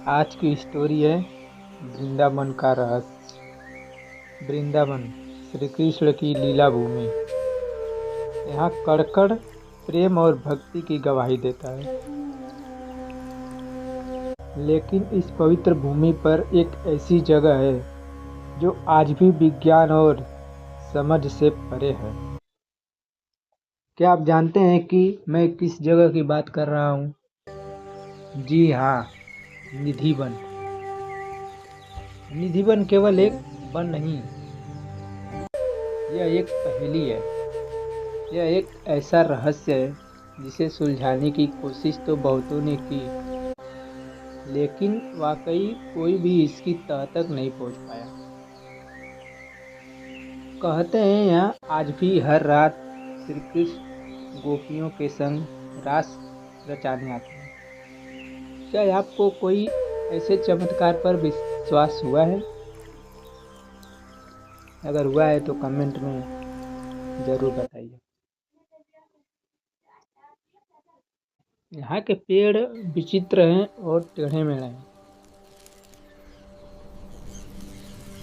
आज की स्टोरी है वृंदावन का रहस्य। वृंदावन श्री कृष्ण की लीला भूमि। यहाँ कड़कड़ प्रेम और भक्ति की गवाही देता है। लेकिन इस पवित्र भूमि पर एक ऐसी जगह है जो आज भी विज्ञान और समझ से परे है। क्या आप जानते हैं कि मैं किस जगह की बात कर रहा हूँ? जी हाँ, निधिवन। निधिवन केवल एक वन नहीं, यह एक पहेली है। यह एक ऐसा रहस्य है जिसे सुलझाने की कोशिश तो बहुतों ने की, लेकिन वाकई कोई भी इसकी तह तक नहीं पहुंच पाया। कहते हैं यहाँ आज भी हर रात श्री कृष्ण गोपियों के संग रास रचाने आते हैं। क्या आपको कोई ऐसे चमत्कार पर विश्वास हुआ है? अगर हुआ है तो कमेंट में ज़रूर बताइए। यहाँ के पेड़ विचित्र हैं और टेढ़े मेढ़े हैं।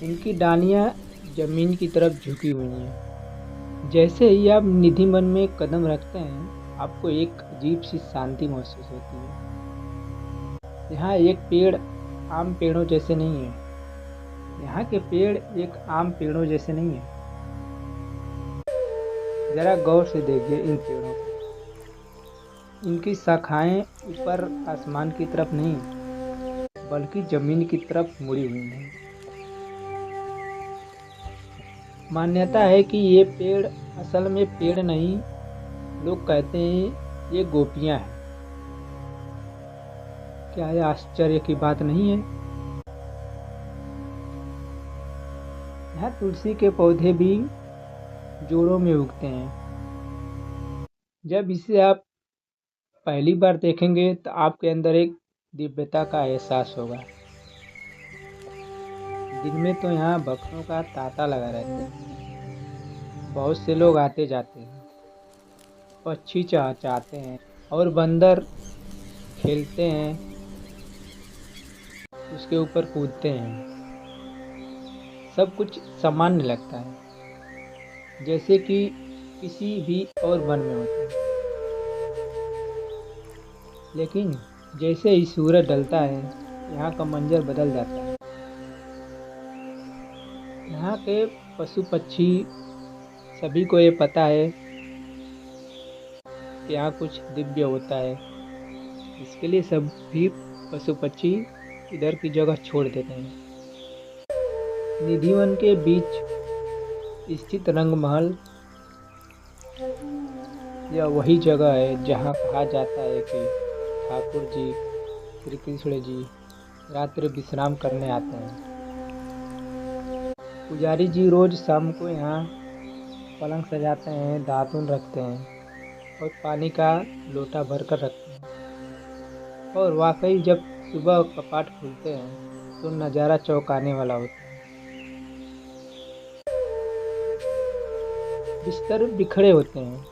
इनकी डालियाँ जमीन की तरफ झुकी हुई हैं। जैसे ही आप निधिवन में कदम रखते हैं, आपको एक अजीब सी शांति महसूस होती है। यहाँ एक पेड़ आम पेड़ों जैसे नहीं है। यहाँ के पेड़ एक आम पेड़ों जैसे नहीं है। जरा गौर से देखिए इन पेड़ों को। इनकी शाखाएं ऊपर आसमान की तरफ नहीं, बल्कि जमीन की तरफ मुड़ी हुई हैं। मान्यता है कि ये पेड़ असल में पेड़ नहीं, लोग कहते हैं ये गोपियां हैं। क्या यह आश्चर्य की बात नहीं है? यहाँ तुलसी के पौधे भी जोड़ों में उगते हैं। जब इसे आप पहली बार देखेंगे तो आपके अंदर एक दिव्यता का एहसास होगा। दिन में तो यहाँ भक्तों का तांता लगा रहता है। बहुत से लोग आते जाते हैं, पक्षी चहचहाते हैं और बंदर खेलते हैं, उसके ऊपर कूदते हैं। सब कुछ सामान्य लगता है, जैसे कि किसी भी और वन में होता है। लेकिन जैसे ही सूरज ढलता है, यहाँ का मंजर बदल जाता है। यहाँ के पशु पक्षी सभी को ये पता है कि यहाँ कुछ दिव्य होता है। इसके लिए सभी पशु पक्षी इधर की जगह छोड़ देते हैं। निधिवन के बीच स्थित रंगमहल यह वही जगह है जहाँ कहा जाता है कि ठाकुर जी श्री कृष्ण जी रात्रि विश्राम करने आते हैं। पुजारी जी रोज शाम को यहाँ पलंग सजाते हैं, दातुन रखते हैं और पानी का लोटा भरकर रखते हैं। और वाकई जब सुबह कपाट खुलते हैं तो नज़ारा चौंकाने वाला होता है। बिस्तर बिखरे होते हैं,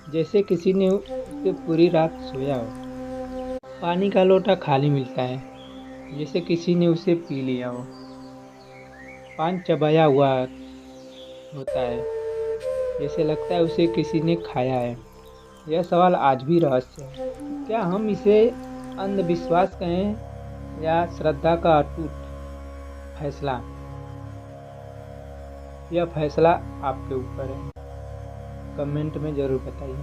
जैसे किसी ने उस पे पूरी रात सोया हो। पानी का लोटा खाली मिलता है, जैसे किसी ने उसे पी लिया हो। पान चबाया हुआ होता है, जैसे लगता है उसे किसी ने खाया है। यह सवाल आज भी रहस्य है। क्या हम इसे अंधविश्वास कहें या श्रद्धा का अटूट फैसला? यह फैसला आपके ऊपर है। कमेंट में ज़रूर बताइए।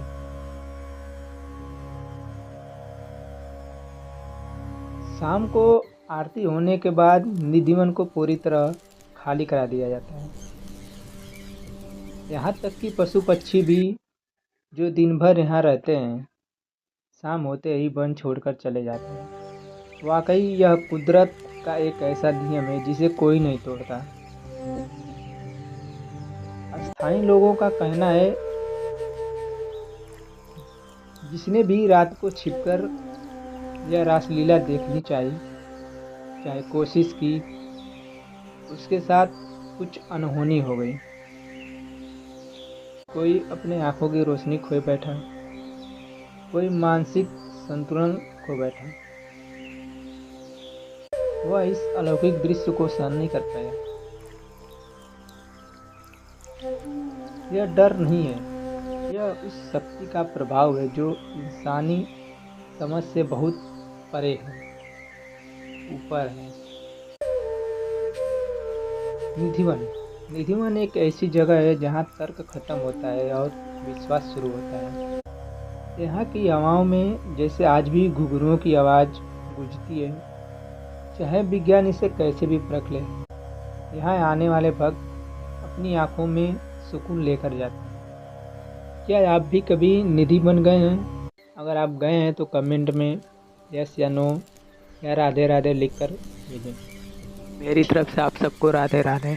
शाम को आरती होने के बाद निधिवन को पूरी तरह खाली करा दिया जाता है। यहाँ तक कि पशु पक्षी भी जो दिन भर यहाँ रहते हैं, शाम होते ही वन छोड़कर चले जाते हैं। वाकई यह कुदरत का एक ऐसा नियम है जिसे कोई नहीं तोड़ता। स्थानीय लोगों का कहना है जिसने भी रात को छिपकर यह रासलीला देखनी चाहे कोशिश की, उसके साथ कुछ अनहोनी हो गई। कोई अपने आंखों की रोशनी खोए बैठा, कोई मानसिक संतुलन खो बैठा। वह इस अलौकिक दृश्य को सहन नहीं कर पाया। यह डर नहीं है, यह उस शक्ति का प्रभाव है जो इंसानी समझ से बहुत परे है, ऊपर है। निधिवन निधिवन एक ऐसी जगह है जहाँ तर्क खत्म होता है और विश्वास शुरू होता है। यहाँ की हवाओं में जैसे आज भी घुघरुओं की आवाज़ गूंजती है, चाहे विज्ञान इसे कैसे भी परख ले। यहाँ आने वाले भक्त अपनी आंखों में सुकून लेकर जाते हैं। क्या आप भी कभी निधि बन गए हैं? अगर आप गए हैं तो कमेंट में यस या नो या राधे राधे लिखकर भेजें। मेरी तरफ से आप सबको राधे राधे।